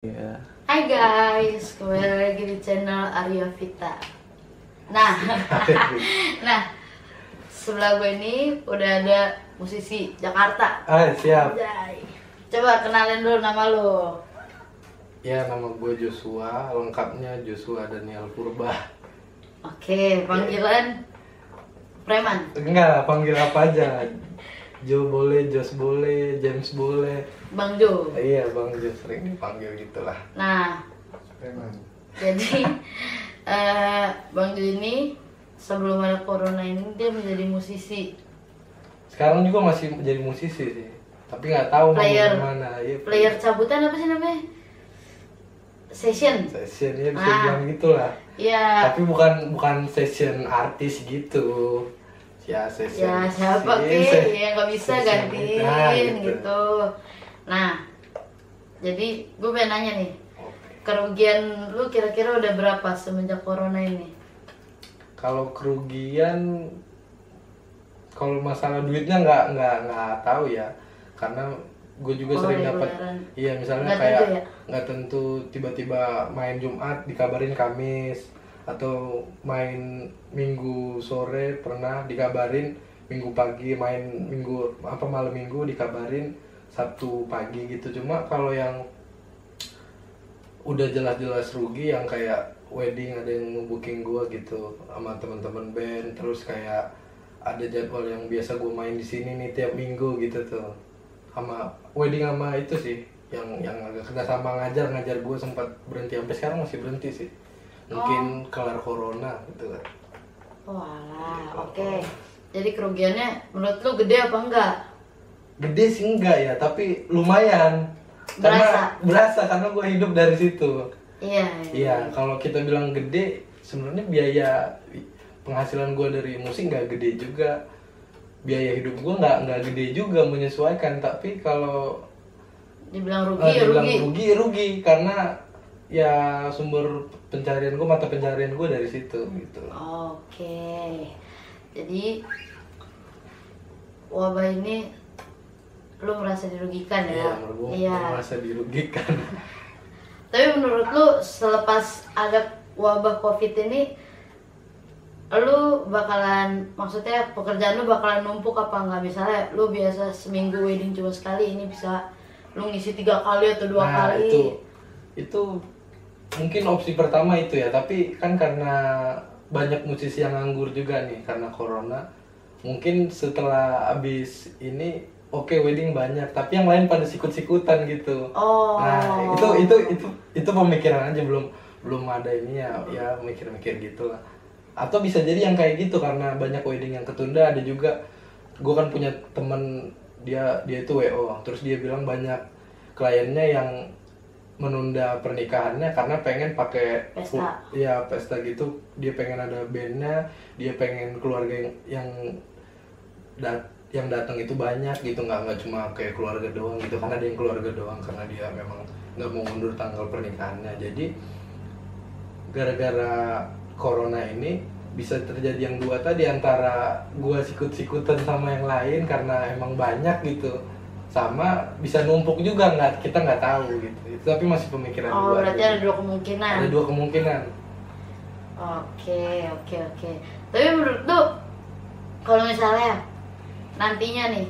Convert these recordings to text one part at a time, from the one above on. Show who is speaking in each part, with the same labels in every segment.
Speaker 1: Ya.
Speaker 2: Hai guys, kembali lagi di channel Arya Vita. Nah, nah sebelah gue ini udah ada musisi Jakarta.
Speaker 1: Siap.
Speaker 2: Anjay. Coba kenalin dulu nama lo.
Speaker 1: Ya, nama gue Joshua, lengkapnya Joshua Daniel Purba.
Speaker 2: Oke, panggilan preman.
Speaker 1: Enggak, panggil apa aja. Jo boleh, Jos boleh, James boleh.
Speaker 2: Bang Jo.
Speaker 1: Iya, Bang Jo sering dipanggil gitulah.
Speaker 2: Nah,
Speaker 1: Preman.
Speaker 2: jadi Bang Jo ini sebelum ada corona ini dia menjadi musisi.
Speaker 1: Sekarang juga masih jadi musisi sih. Tapi nggak tahu mau gimana. Ya,
Speaker 2: Player cabutan apa sih namanya? Session.
Speaker 1: Session ya bisa bilang gitulah.
Speaker 2: Iya.
Speaker 1: Tapi bukan session artis gitu. Ya, session.
Speaker 2: Ya siapa yang nggak bisa gantiin gitu. Nah, jadi gue pengen nanya nih, kerugian lu kira-kira udah berapa semenjak corona ini?
Speaker 1: Kalau kerugian, kalau masalah duitnya nggak tahu ya, karena gue juga sering dapat. Iya, misalnya
Speaker 2: nggak
Speaker 1: kayak
Speaker 2: tentu ya?
Speaker 1: nggak tentu tiba-tiba main Jumat dikabarin Kamis, atau main Minggu sore pernah dikabarin Minggu pagi, main Minggu apa malam Minggu dikabarin Sabtu pagi gitu. Cuma kalau yang udah jelas-jelas rugi yang kayak wedding, ada yang booking gue gitu sama teman-teman band, terus kayak ada jadwal yang biasa gue main di sini nih tiap minggu gitu tuh, sama wedding sama itu sih yang agak kena sama ngajar gue sempat berhenti, sampai sekarang masih berhenti sih, mungkin kelar corona gitu kan.
Speaker 2: Walah, oke. Jadi kerugiannya menurut lu gede apa enggak?
Speaker 1: Gede sih enggak ya, tapi lumayan. Berasa karena gue hidup dari situ. Iya, kalau kita bilang gede, sebenarnya biaya penghasilan gue dari musik nggak gede juga. Biaya hidup gue nggak gede juga, menyesuaikan. Tapi kalau
Speaker 2: dibilang
Speaker 1: rugi karena ya sumber pencarian gue, mata pencarian gue dari situ gitu.
Speaker 2: Oke. Jadi wabah ini lu merasa dirugikan ya?
Speaker 1: Iya, merasa dirugikan.
Speaker 2: Tapi menurut lu selepas ada wabah COVID ini, lu bakalan, maksudnya pekerjaan lu bakalan numpuk apa enggak? Misalnya lu biasa seminggu wedding cuma sekali, ini bisa lu ngisi 3 kali atau 2 kali.
Speaker 1: Itu mungkin opsi pertama itu ya, tapi kan karena banyak musisi yang nganggur juga nih karena corona. Mungkin setelah abis ini wedding banyak, tapi yang lain pada sikut-sikutan gitu. Nah, itu pemikiran aja, belum ada ini ya mikir-mikir gitu lah. Atau bisa jadi yang kayak gitu karena banyak wedding yang ketunda. Ada juga, gue kan punya temen dia itu WO, terus dia bilang banyak kliennya yang menunda pernikahannya karena pengen pakai pesta gitu. Dia pengen ada bandnya, dia pengen keluarga yang datang itu banyak gitu, nggak cuma kayak keluarga doang gitu, karena ada yang keluarga doang karena dia memang nggak mau mundur tanggal pernikahannya. Jadi gara-gara corona ini bisa terjadi yang dua tadi, antara gua sikut-sikutan sama yang lain karena emang banyak gitu, sama bisa numpuk juga, kita nggak tahu gitu. Tapi masih pemikiran gua.
Speaker 2: Berarti ada 2 kemungkinan.
Speaker 1: Ada 2 kemungkinan.
Speaker 2: Oke. Tapi menurut lu kalau misalnya nantinya nih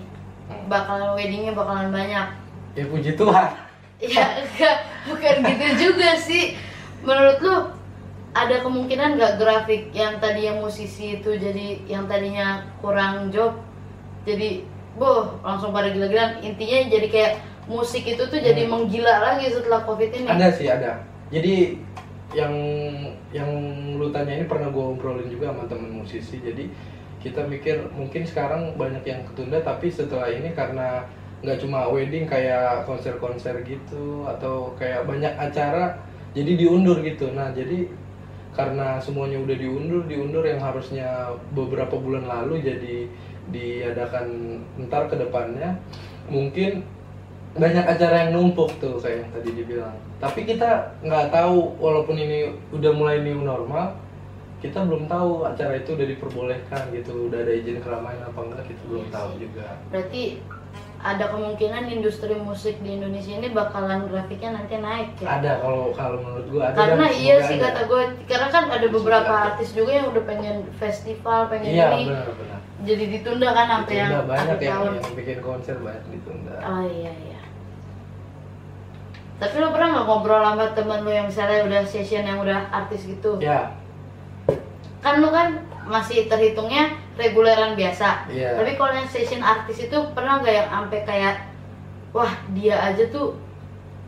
Speaker 2: weddingnya bakalan banyak,
Speaker 1: ya puji Tuhan.
Speaker 2: Ya enggak, bukan gitu juga sih. Menurut lu ada kemungkinan nggak grafik yang tadinya musisi itu jadi yang tadinya kurang job jadi langsung pada gila-gilaan, intinya jadi kayak musik itu tuh jadi menggila lagi setelah COVID ini?
Speaker 1: Ada sih, ada. Jadi yang lu tanya ini pernah gue obrolin juga sama temen musisi. Jadi kita mikir mungkin sekarang banyak yang ketunda, tapi setelah ini karena nggak cuma wedding, kayak konser-konser gitu atau kayak banyak acara jadi diundur gitu. Nah, jadi karena semuanya udah diundur yang harusnya beberapa bulan lalu jadi diadakan ntar ke depannya, mungkin banyak acara yang numpuk tuh kayak yang tadi dibilang. Tapi kita nggak tahu, walaupun ini udah mulai new normal, kita belum tahu acara itu udah diperbolehkan gitu, udah ada izin keramaian apa enggak, kita belum tahu juga.
Speaker 2: Berarti ada kemungkinan industri musik di Indonesia ini bakalan grafiknya nanti naik ya?
Speaker 1: Ada, kalau menurut gua ada.
Speaker 2: Karena
Speaker 1: dan
Speaker 2: iya
Speaker 1: semoga
Speaker 2: sih
Speaker 1: ada.
Speaker 2: kata gue, karena kan ada beberapa
Speaker 1: Semoga ada.
Speaker 2: artis juga yang udah pengen festival, pengen
Speaker 1: Iya,
Speaker 2: ini,
Speaker 1: benar.
Speaker 2: jadi ditunda kan sampai yang
Speaker 1: Ditunda, banyak
Speaker 2: akhir tahun.
Speaker 1: yang bikin konser banyak ditunda.
Speaker 2: Oh iya iya. Tapi lo pernah nggak ngobrol sama temen lo yang misalnya udah session yang udah artis gitu?
Speaker 1: Ya,
Speaker 2: Kan lo kan masih terhitungnya reguleran biasa.
Speaker 1: Iya.
Speaker 2: Tapi kalau yang session artis itu pernah nggak yang sampai kayak, wah dia aja tuh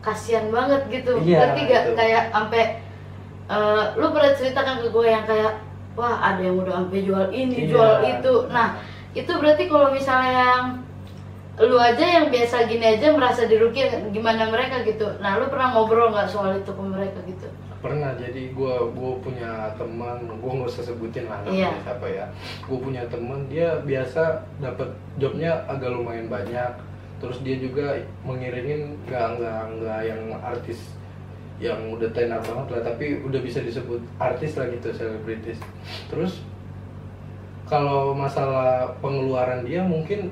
Speaker 2: kasihan banget gitu.
Speaker 1: Iya,
Speaker 2: Ngerti gak?
Speaker 1: itu.
Speaker 2: Kayak sampai lu pernah ceritakan ke gue yang kayak, wah ada yang udah sampai jual ini,
Speaker 1: Iya.
Speaker 2: jual itu. Nah itu berarti kalau misalnya yang lu aja yang biasa gini aja merasa dirugikan, gimana mereka gitu. Nah lu pernah ngobrol nggak soal itu ke mereka gitu?
Speaker 1: pernah. Jadi gua punya teman, gua nggak usah sebutin lah namanya
Speaker 2: Iya.
Speaker 1: siapa ya. Gua punya teman, dia biasa dapat jobnya agak lumayan banyak. Terus dia juga mengiringin nggak yang artis yang udah tenar banget lah, tapi udah bisa disebut artis lah gitu, selebritis. Terus kalau masalah pengeluaran dia mungkin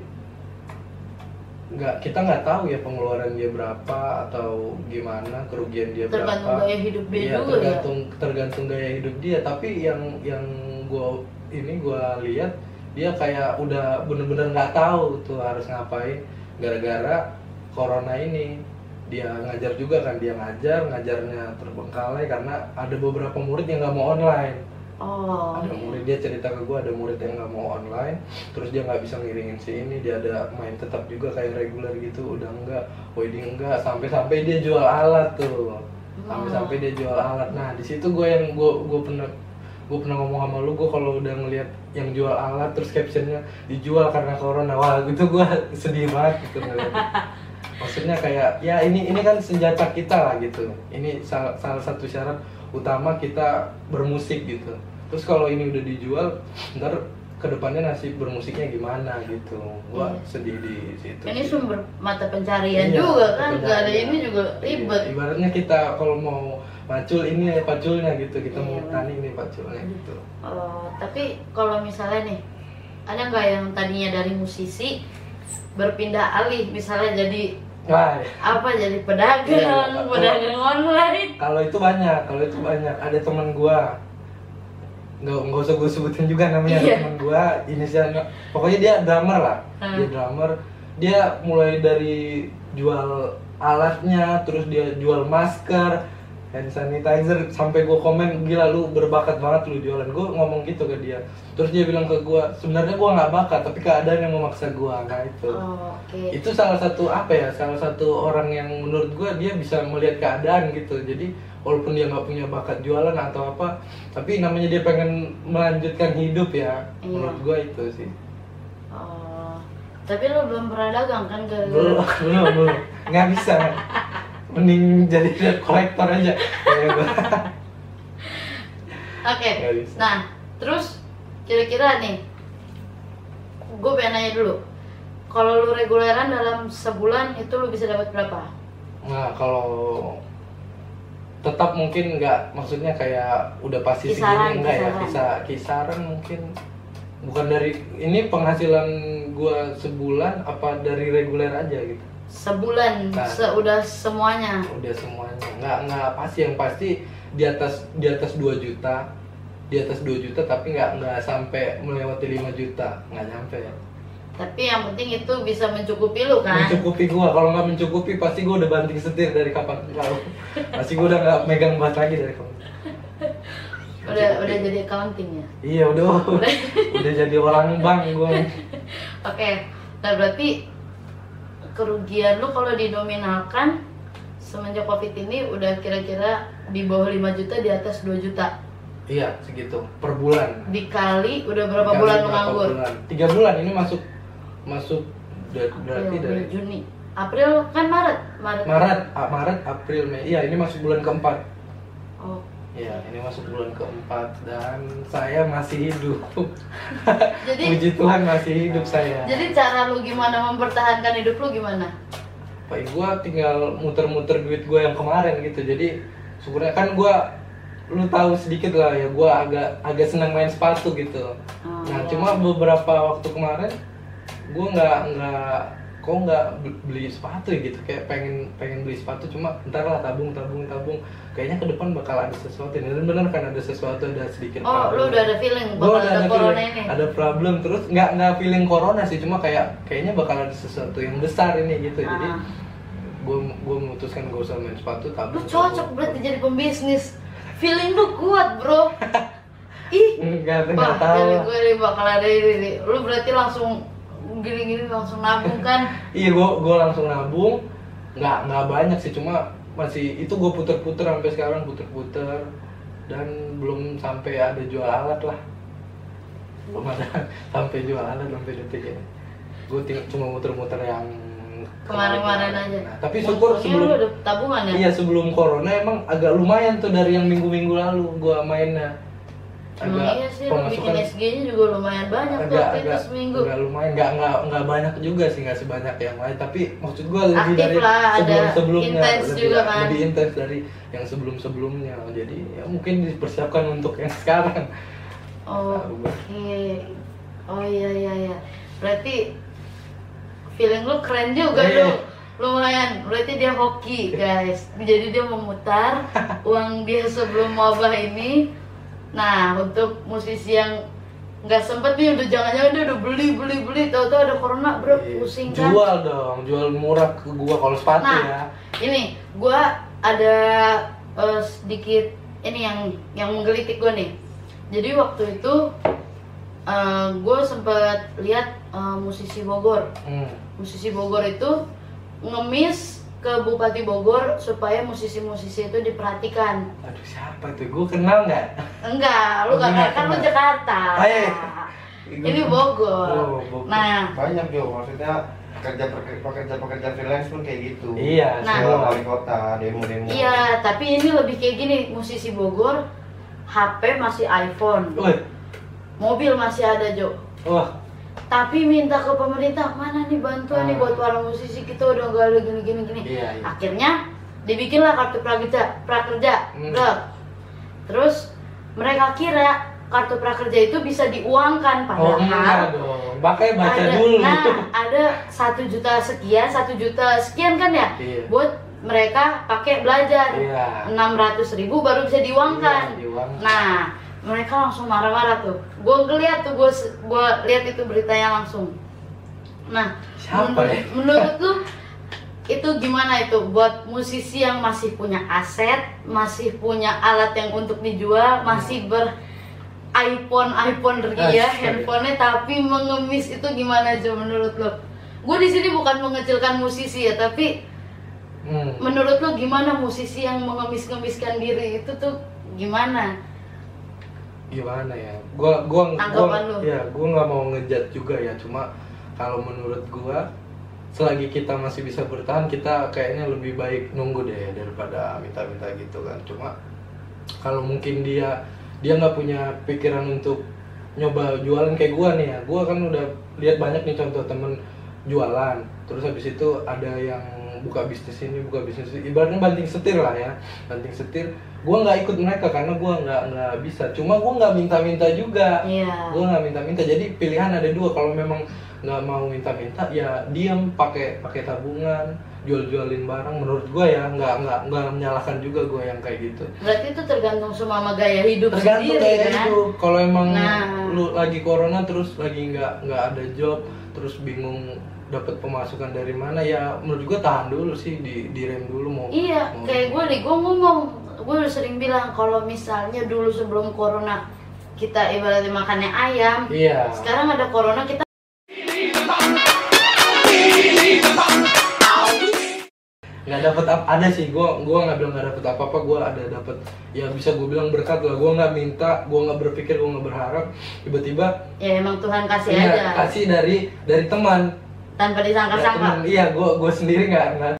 Speaker 1: kita nggak tahu ya pengeluaran dia berapa atau gimana, kerugian dia
Speaker 2: Tergantung
Speaker 1: berapa.
Speaker 2: gaya hidup dia
Speaker 1: Iya,
Speaker 2: juga ya.
Speaker 1: tergantung gaya hidup dia. Tapi yang gua lihat dia kayak udah bener-bener nggak tahu tuh harus ngapain gara-gara corona ini. Dia ngajar juga kan, ngajarnya terbengkalai karena ada beberapa murid yang nggak mau online.
Speaker 2: Oh.
Speaker 1: Ada murid, dia cerita ke gue, ada murid yang nggak mau online, terus dia nggak bisa ngiringin si ini, dia ada main tetap juga kayak reguler gitu, udah enggak, wedding enggak, sampai dia jual alat tuh, sampai dia jual alat. Nah di situ gue pernah ngomong sama lu, gue kalau udah ngelihat yang jual alat terus captionnya dijual karena corona, wah gitu gue sedih banget gitu ngeliat. Maksudnya kayak ya ini kan senjata kita lah gitu, ini salah satu syarat utama kita bermusik gitu. Terus kalau ini udah dijual, ntar kedepannya nasib bermusiknya gimana gitu. Gua
Speaker 2: Iya.
Speaker 1: sedih di situ.
Speaker 2: Ini
Speaker 1: sih.
Speaker 2: sumber mata pencarian
Speaker 1: Iya,
Speaker 2: juga kan,
Speaker 1: pencarian.
Speaker 2: gak ada ini juga ribet.
Speaker 1: Iya, ibaratnya kita kalau mau macul ini ya paculnya gitu, kita
Speaker 2: Iya,
Speaker 1: mau
Speaker 2: bener.
Speaker 1: tani ini paculnya gitu.
Speaker 2: Tapi kalau misalnya nih, ada nggak yang tadinya dari musisi berpindah alih, misalnya jadi
Speaker 1: Wah,
Speaker 2: jadi pedagang,
Speaker 1: Iya,
Speaker 2: pedagang online?
Speaker 1: kalau itu banyak. Ada teman gua, nggak usah gue sebutin juga namanya.
Speaker 2: Iya.
Speaker 1: Ada teman gua, inisialnya, pokoknya dia drummer lah. Dia drummer, dia mulai dari jual alatnya, terus dia jual masker, hand sanitizer, sampai gue komen, gila lu berbakat banget lu jualan. Gue ngomong gitu ke dia, terus dia bilang ke gue, sebenarnya gue nggak bakat tapi keadaan yang memaksa gue. Nah itu
Speaker 2: Oke.
Speaker 1: itu salah satu salah satu orang yang menurut gue dia bisa melihat keadaan gitu. Jadi walaupun dia nggak punya bakat jualan atau apa, tapi namanya dia pengen melanjutkan hidup ya.
Speaker 2: Iya.
Speaker 1: Menurut gue itu sih.
Speaker 2: Tapi lo belum pernah dagang kan
Speaker 1: belum nggak bisa. Mending jadi debt collector aja kayak gua.
Speaker 2: Oke.
Speaker 1: Nggak bisa.
Speaker 2: Nah, terus kira-kira nih, gue pengen nanya dulu, kalau lu reguleran dalam sebulan itu lu bisa dapat berapa?
Speaker 1: Nah kalau tetap mungkin nggak, maksudnya kayak udah pasti
Speaker 2: Kisaran,
Speaker 1: segini enggak ya,
Speaker 2: kisaran.
Speaker 1: kisaran mungkin bukan dari ini penghasilan gua sebulan apa dari reguler aja gitu.
Speaker 2: Sebulan,
Speaker 1: Nah.
Speaker 2: udah semuanya.
Speaker 1: Udah semuanya nggak pasti, yang pasti di atas 2 juta, tapi nggak sampai melewati 5 juta, nggak nyampe.
Speaker 2: Tapi yang penting itu bisa mencukupi lu kan?
Speaker 1: Mencukupi gua, kalau nggak mencukupi pasti gua udah banting setir dari kapan lalu. Pasti gua udah nggak megang bat lagi dari kapan.
Speaker 2: Udah jadi accounting ya?
Speaker 1: Iya udah jadi orang bank gua.
Speaker 2: Oke, nah berarti kerugian lu kalau dinominalkan semenjak covid ini udah kira-kira di bawah 5 juta, di atas 2 juta.
Speaker 1: Iya segitu per bulan.
Speaker 2: Dikali udah berapa
Speaker 1: Dikali
Speaker 2: bulan lu
Speaker 1: berapa
Speaker 2: nganggur?
Speaker 1: bulan? 3 bulan ini masuk berarti
Speaker 2: April,
Speaker 1: dari
Speaker 2: Mei, Juni, April kan Maret.
Speaker 1: Maret, April, Mei. Iya ini masuk bulan keempat.
Speaker 2: Oh.
Speaker 1: Iya ini masuk bulan keempat dan saya masih hidup.
Speaker 2: Jadi
Speaker 1: Puji Tuhan masih hidup saya.
Speaker 2: Jadi cara lu gimana mempertahankan hidup lu gimana?
Speaker 1: Pak, gua tinggal muter-muter duit gua yang kemarin gitu. Jadi syukurnya kan gua, lu tahu sedikit lah ya, gua agak senang main sepatu gitu.
Speaker 2: Oh,
Speaker 1: Nah
Speaker 2: iya.
Speaker 1: cuma beberapa waktu kemarin gua nggak kok nggak beli sepatu ya gitu, kayak pengen beli sepatu, cuma ntar lah tabung, kayaknya ke depan bakal ada sesuatu ini, dan bener kan ada sesuatu, ada sedikit
Speaker 2: Oh, lu udah ada feeling
Speaker 1: Gua
Speaker 2: bakal
Speaker 1: udah
Speaker 2: ada corona
Speaker 1: feeling,
Speaker 2: ini?
Speaker 1: ada problem, terus nggak feeling corona sih, cuma kayaknya bakal ada sesuatu yang besar ini gitu. Jadi gue memutuskan gak usah main sepatu, tabung.
Speaker 2: Lu cocok berarti jadi pembisnis. Feeling lu kuat, bro. Ih,
Speaker 1: nggak tahu
Speaker 2: feeling
Speaker 1: lah.
Speaker 2: gue nih bakal ada ini nih. Lu berarti langsung gini-gini langsung nabung kan?
Speaker 1: Iya, gue langsung nabung, nggak banyak sih, cuma masih itu gue puter-puter sampai sekarang, puter-puter, dan belum sampai ada jual alat lah, belum ada sampai jual alat sampai detik ini. Gue cuma muter-muter yang
Speaker 2: Kemarin-kemarin aja.
Speaker 1: Nah, tapi syukur
Speaker 2: Untungnya
Speaker 1: sebelum
Speaker 2: lu ada tabungan ya?
Speaker 1: iya, sebelum corona emang agak lumayan tuh dari yang minggu-minggu lalu gue mainnya.
Speaker 2: Emang iya sih, lu bikin SG-nya juga lumayan banyak tuh waktu itu seminggu.
Speaker 1: Agak lumayan, nggak banyak juga sih, nggak sebanyak yang lain, tapi maksud gue lebih
Speaker 2: Aktif
Speaker 1: dari
Speaker 2: lah, ada
Speaker 1: sebelumnya,
Speaker 2: intens juga kan.
Speaker 1: lebih intens dari yang sebelumnya, jadi ya mungkin dipersiapkan untuk yang sekarang.
Speaker 2: Oke. Oh iya. Berarti feeling lu keren juga
Speaker 1: Iya.
Speaker 2: lu. Lumayan. Berarti dia hoki, guys. Jadi dia memutar uang dia sebelum wabah ini. Nah, untuk musisi yang nggak sempet nih, udah jangan-jangan dia udah beli, tahu-tahu ada corona, bro, pusing kan?
Speaker 1: Jual dong, jual murah ke gua kalau sepatu ya.
Speaker 2: Ini gua ada sedikit ini yang menggelitik gua nih. Jadi waktu itu gue sempet lihat musisi Bogor. Musisi Bogor itu ngemis ke Bupati Bogor supaya musisi-musisi itu diperhatikan.
Speaker 1: Aduh, siapa tuh? Gue kenal nggak?
Speaker 2: Enggak, lu gak kan lu Jakarta. Ini Bogor.
Speaker 1: Bogor.
Speaker 2: Nah,
Speaker 3: banyak Jo, maksudnya pekerja freelance pun kayak gitu.
Speaker 1: Iya,
Speaker 3: Nah, wali kota, demo-demo.
Speaker 2: iya, tapi ini lebih kayak gini, musisi Bogor HP masih iPhone. Mobil masih ada, Jo.
Speaker 1: Wah.
Speaker 2: Tapi minta ke pemerintah, mana nih bantuan nih buat para musisi, kita udah gak ada gini.
Speaker 1: Iya.
Speaker 2: Akhirnya dibikinlah kartu prakerja. Bro. Terus mereka kira kartu prakerja itu bisa diuangkan, padahal
Speaker 1: enggak dong. Makanya baca dulu.
Speaker 2: Nah, ada 1 juta sekian kan ya?
Speaker 1: Iya.
Speaker 2: Buat mereka pakai belajar.
Speaker 1: Iya.
Speaker 2: 600.000 baru bisa diuangkan.
Speaker 1: Iya, diuangkan.
Speaker 2: Nah, mereka langsung marah-marah tuh. Gue ngeliat tuh, gue lihat itu beritanya langsung. Nah,
Speaker 1: siapa ya?
Speaker 2: menurut lu itu gimana itu buat musisi yang masih punya aset, masih punya alat yang untuk dijual, masih iPhone ya, handphonenya, tapi mengemis, itu gimana aja menurut lo? Gue di sini bukan mengecilkan musisi ya, tapi menurut lo gimana musisi yang mengemis-ngemiskan diri itu tuh gimana?
Speaker 1: Gimana ya? Gua nggak mau ngejat juga ya, cuma kalau menurut gua selagi kita masih bisa bertahan, kita kayaknya lebih baik nunggu deh daripada minta-minta gitu kan. Cuma kalau mungkin dia nggak punya pikiran untuk nyoba jualan kayak gua nih ya, gua kan udah lihat banyak nih contoh temen jualan, terus habis itu ada yang buka bisnis ini, ibaratnya banting setir lah ya, gue nggak ikut mereka karena gue nggak bisa, cuma gue nggak minta-minta juga. Gue nggak minta-minta, jadi pilihan ada 2, kalau memang nggak mau minta-minta ya diam, pakai tabungan, jualin barang. Menurut gue ya nggak menyalahkan juga gue yang kayak gitu.
Speaker 2: Berarti itu tergantung sama gaya hidup
Speaker 1: tergantung
Speaker 2: sendiri
Speaker 1: gaya
Speaker 2: kan?
Speaker 1: hidup. Kalau emang lu lagi corona terus lagi nggak ada job, terus bingung dapat pemasukan dari mana, ya menurut gue tahan dulu sih, direm dulu mau.
Speaker 2: Iya, kayak gue gue udah sering bilang kalau misalnya dulu sebelum corona kita ibaratnya makannya ayam, sekarang ada corona kita
Speaker 1: nggak dapat ada sih, gue nggak bilang nggak dapat apa-apa, gue ada dapat ya, bisa gue bilang berkat lah. Gue nggak minta, gue nggak berpikir, gue nggak berharap, tiba-tiba
Speaker 2: ya emang Tuhan kasih aja,
Speaker 1: kasih dari teman
Speaker 2: tanpa disangka-sangka.
Speaker 1: Iya, gue sendiri nggak